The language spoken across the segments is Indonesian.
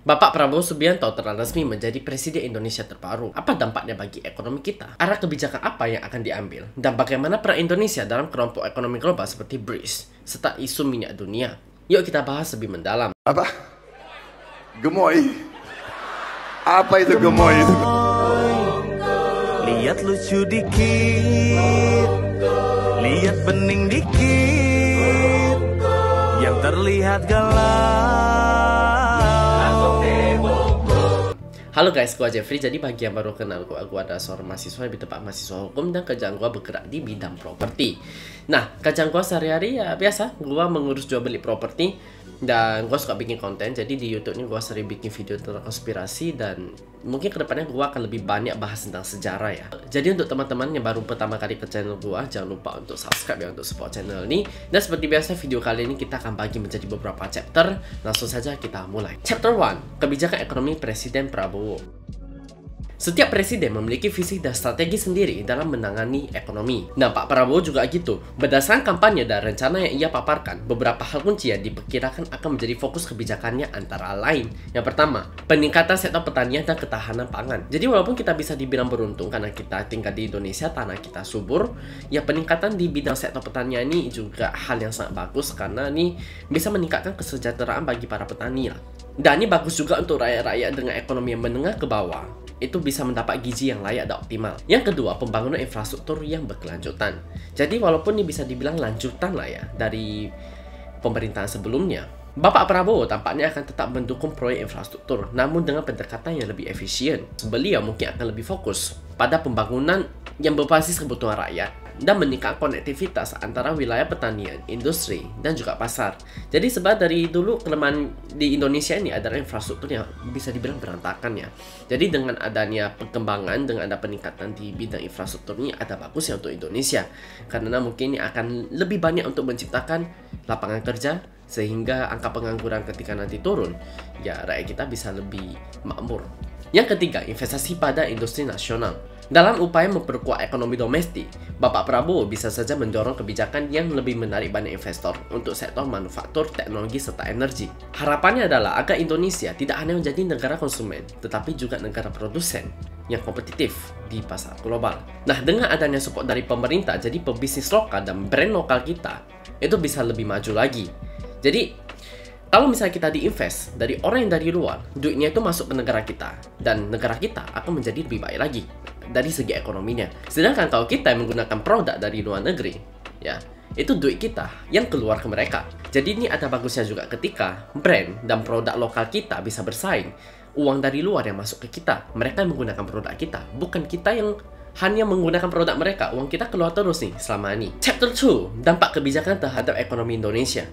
Bapak Prabowo Subianto telah resmi menjadi Presiden Indonesia terbaru. Apa dampaknya bagi ekonomi kita? Arah kebijakan apa yang akan diambil? Dan bagaimana peran Indonesia dalam kelompok ekonomi global seperti BRICS, serta isu minyak dunia? Yuk kita bahas lebih mendalam. Apa? Gemoy? Apa itu gemoy itu? Lihat lucu dikit, lihat bening dikit, yang terlihat galau. Halo guys, gua Jeffrey. Jadi bagi yang baru kenal gua adalah seorang mahasiswa, lebih tepat mahasiswa hukum, dan kerjaan gua bergerak di bidang properti. Nah, kerjaan gua sehari-hari ya biasa, gua mengurus jual beli properti, dan gua suka bikin konten. Jadi di YouTube ini gua sering bikin video tentang konspirasi, dan mungkin kedepannya gua akan lebih banyak bahas tentang sejarah ya. Jadi untuk teman-teman yang baru pertama kali ke channel gua, jangan lupa untuk subscribe ya untuk support channel ini. Dan seperti biasa, video kali ini kita akan bagi menjadi beberapa chapter. Langsung saja kita mulai. Chapter 1, kebijakan ekonomi Presiden Prabowo. Setiap presiden memiliki visi dan strategi sendiri dalam menangani ekonomi. Nah, Pak Prabowo juga gitu. Berdasarkan kampanye dan rencana yang ia paparkan, beberapa hal kunci yang diperkirakan akan menjadi fokus kebijakannya antara lain. Yang pertama, peningkatan sektor pertanian dan ketahanan pangan. Jadi walaupun kita bisa dibilang beruntung karena kita tinggal di Indonesia, tanah kita subur, ya peningkatan di bidang sektor pertanian ini juga hal yang sangat bagus karena ini bisa meningkatkan kesejahteraan bagi para petani lah. Dan ini bagus juga untuk rakyat-rakyat dengan ekonomi yang menengah ke bawah. Itu bisa mendapat gizi yang layak dan optimal. Yang kedua, pembangunan infrastruktur yang berkelanjutan. Jadi walaupun ini bisa dibilang lanjutan lah ya dari pemerintahan sebelumnya, Bapak Prabowo tampaknya akan tetap mendukung proyek infrastruktur, namun dengan pendekatan yang lebih efisien. Beliau mungkin akan lebih fokus pada pembangunan yang berbasis kebutuhan rakyat dan meningkatkan konektivitas antara wilayah pertanian, industri, dan juga pasar. Jadi sebab dari dulu kelemahan di Indonesia ini adalah infrastruktur yang bisa dibilang berantakan ya. Jadi dengan adanya perkembangan, dengan ada peningkatan di bidang infrastruktur ini ada bagusnya untuk Indonesia. Karena mungkin ini akan lebih banyak untuk menciptakan lapangan kerja, sehingga angka pengangguran ketika nanti turun, ya rakyat kita bisa lebih makmur. Yang ketiga, investasi pada industri nasional. Dalam upaya memperkuat ekonomi domestik, Bapak Prabowo bisa saja mendorong kebijakan yang lebih menarik banyak investor untuk sektor manufaktur, teknologi, serta energi. Harapannya adalah agar Indonesia tidak hanya menjadi negara konsumen, tetapi juga negara produsen yang kompetitif di pasar global. Nah, dengan adanya support dari pemerintah, jadi pebisnis lokal dan brand lokal kita itu bisa lebih maju lagi. Jadi, kalau misalnya kita diinvest dari orang yang dari luar, duitnya itu masuk ke negara kita, dan negara kita akan menjadi lebih baik lagi dari segi ekonominya. Sedangkan kalau kita yang menggunakan produk dari luar negeri, ya, itu duit kita yang keluar ke mereka. Jadi ini ada bagusnya juga ketika brand dan produk lokal kita bisa bersaing. Uang dari luar yang masuk ke kita, mereka yang menggunakan produk kita, bukan kita yang hanya menggunakan produk mereka. Uang kita keluar terus nih selama ini. Chapter 2, dampak kebijakan terhadap ekonomi Indonesia.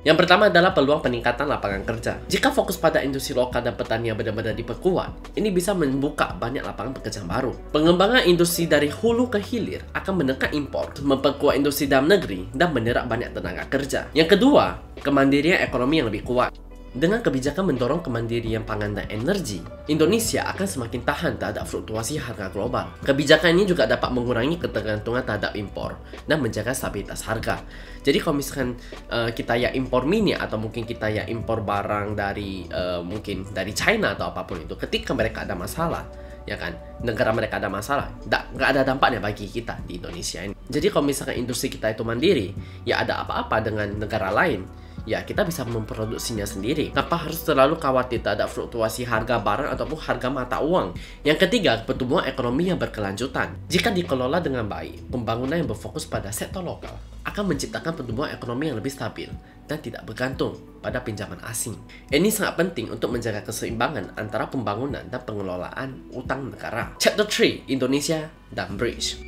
Yang pertama adalah peluang peningkatan lapangan kerja. Jika fokus pada industri lokal dan pertanian benar-benar diperkuat, ini bisa membuka banyak lapangan pekerjaan baru. Pengembangan industri dari hulu ke hilir akan menekan impor, memperkuat industri dalam negeri, dan menyerap banyak tenaga kerja. Yang kedua, kemandirian ekonomi yang lebih kuat. Dengan kebijakan mendorong kemandirian pangan dan energi, Indonesia akan semakin tahan terhadap fluktuasi harga global. Kebijakan ini juga dapat mengurangi ketergantungan terhadap impor dan menjaga stabilitas harga. Jadi kalau misalkan kita ya impor minyak atau mungkin kita ya impor barang dari mungkin dari China atau apapun itu, ketika mereka ada masalah, ya kan, negara mereka ada masalah, nggak ada dampaknya bagi kita di Indonesia ini. Jadi kalau misalkan industri kita itu mandiri, ya ada apa-apa dengan negara lain, ya kita bisa memproduksinya sendiri tanpa harus terlalu khawatir terhadap fluktuasi harga barang ataupun harga mata uang. Yang ketiga, pertumbuhan ekonomi yang berkelanjutan. Jika dikelola dengan baik, pembangunan yang berfokus pada sektor lokal akan menciptakan pertumbuhan ekonomi yang lebih stabil dan tidak bergantung pada pinjaman asing. Ini sangat penting untuk menjaga keseimbangan antara pembangunan dan pengelolaan utang negara. Chapter 3, Indonesia dan BRICS.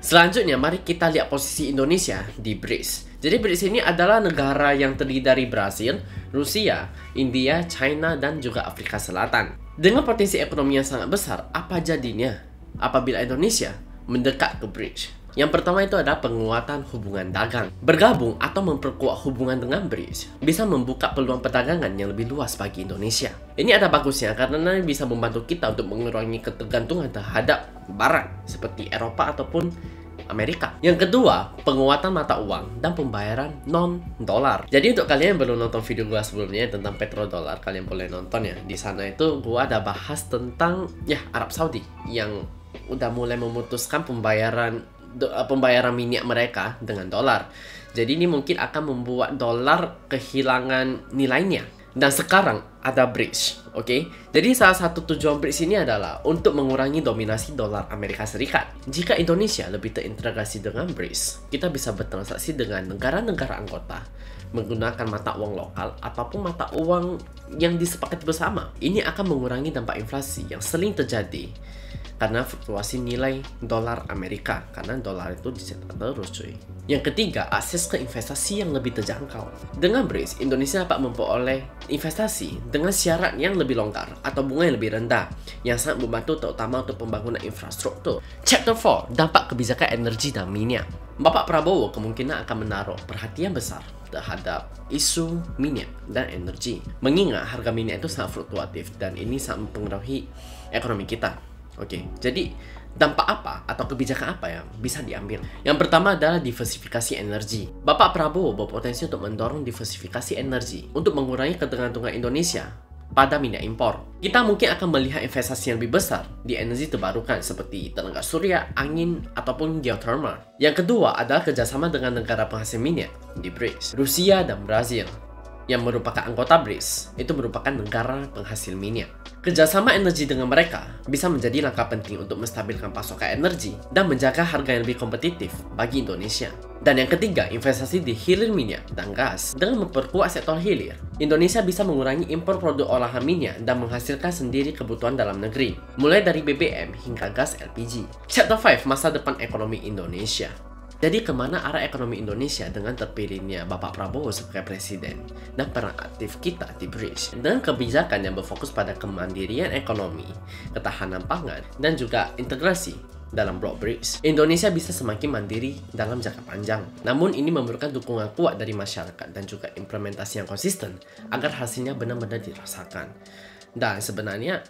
Selanjutnya, mari kita lihat posisi Indonesia di BRICS. Jadi BRICS ini adalah negara yang terdiri dari Brasil, Rusia, India, China, dan juga Afrika Selatan. Dengan potensi ekonomi yang sangat besar, apa jadinya apabila Indonesia mendekat ke BRICS? Yang pertama itu adalah penguatan hubungan dagang. Bergabung atau memperkuat hubungan dengan BRICS bisa membuka peluang perdagangan yang lebih luas bagi Indonesia. Ini ada bagusnya karena bisa membantu kita untuk mengurangi ketergantungan terhadap barat seperti Eropa ataupun Amerika. Yang kedua, penguatan mata uang dan pembayaran non-dolar. Jadi untuk kalian yang belum nonton video gua sebelumnya tentang petrodolar, kalian boleh nonton ya. Di sana itu gua ada bahas tentang Arab Saudi yang udah mulai memutuskan pembayaran minyak mereka dengan dolar. Jadi ini mungkin akan membuat dolar kehilangan nilainya. Dan sekarang ada bridge, oke? Jadi salah satu tujuan bridge ini adalah untuk mengurangi dominasi dolar Amerika Serikat. Jika Indonesia lebih terintegrasi dengan bridge, kita bisa bertransaksi dengan negara-negara anggota menggunakan mata uang lokal ataupun mata uang yang disepakati bersama. Ini akan mengurangi dampak inflasi yang sering terjadi karena fluktuasi nilai dolar Amerika, karena dolar itu dicetak terus cuy. Yang ketiga, akses ke investasi yang lebih terjangkau. Dengan BRICS, Indonesia dapat memperoleh investasi dengan syarat yang lebih longgar atau bunga yang lebih rendah, yang sangat membantu terutama untuk pembangunan infrastruktur. Chapter 4, dampak kebijakan energi dan minyak. Bapak Prabowo kemungkinan akan menaruh perhatian besar terhadap isu minyak dan energi, mengingat harga minyak itu sangat fluktuatif dan ini sangat mempengaruhi ekonomi kita. Oke, jadi dampak apa atau kebijakan apa yang bisa diambil? Yang pertama adalah diversifikasi energi. Bapak Prabowo berpotensi untuk mendorong diversifikasi energi untuk mengurangi ketergantungan Indonesia pada minyak impor. Kita mungkin akan melihat investasi yang lebih besar di energi terbarukan seperti tenaga surya, angin, ataupun geothermal. Yang kedua adalah kerjasama dengan negara penghasil minyak di BRICS, Rusia dan Brazil, yang merupakan anggota BRICS, itu merupakan negara penghasil minyak. Kerjasama energi dengan mereka bisa menjadi langkah penting untuk menstabilkan pasokan energi dan menjaga harga yang lebih kompetitif bagi Indonesia. Dan yang ketiga, investasi di hilir minyak dan gas. Dengan memperkuat sektor hilir, Indonesia bisa mengurangi impor produk olahan minyak dan menghasilkan sendiri kebutuhan dalam negeri, mulai dari BBM hingga gas LPG. Chapter 5, masa depan ekonomi Indonesia. Jadi kemana arah ekonomi Indonesia dengan terpilihnya Bapak Prabowo sebagai presiden dan peran aktif kita di BRICS dengan kebijakan yang berfokus pada kemandirian ekonomi, ketahanan pangan, dan juga integrasi dalam blok BRICS, Indonesia bisa semakin mandiri dalam jangka panjang. Namun ini memerlukan dukungan kuat dari masyarakat dan juga implementasi yang konsisten agar hasilnya benar-benar dirasakan. Dan sebenarnya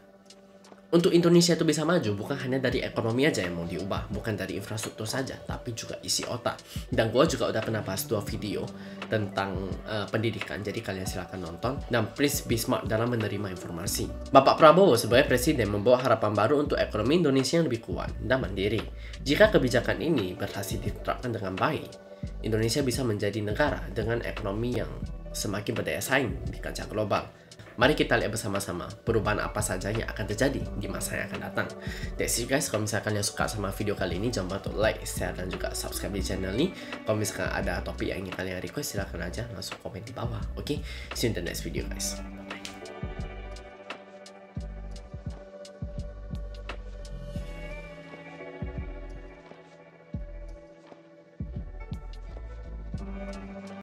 untuk Indonesia itu bisa maju, bukan hanya dari ekonomi aja yang mau diubah, bukan dari infrastruktur saja, tapi juga isi otak. Dan gue juga udah pernah bahas 2 video tentang pendidikan, jadi kalian silahkan nonton. Dan please be smart dalam menerima informasi. Bapak Prabowo sebagai presiden membawa harapan baru untuk ekonomi Indonesia yang lebih kuat dan mandiri. Jika kebijakan ini berhasil diterapkan dengan baik, Indonesia bisa menjadi negara dengan ekonomi yang semakin berdaya saing di kancah global. Mari kita lihat bersama-sama perubahan apa saja yang akan terjadi di masa yang akan datang. That's it guys, kalau misalkan kalian suka sama video kali ini, jangan lupa untuk like, share, dan juga subscribe di channel ini. Kalau misalkan ada topik yang ingin kalian request, silahkan aja langsung komen di bawah. Oke, see you in the next video guys.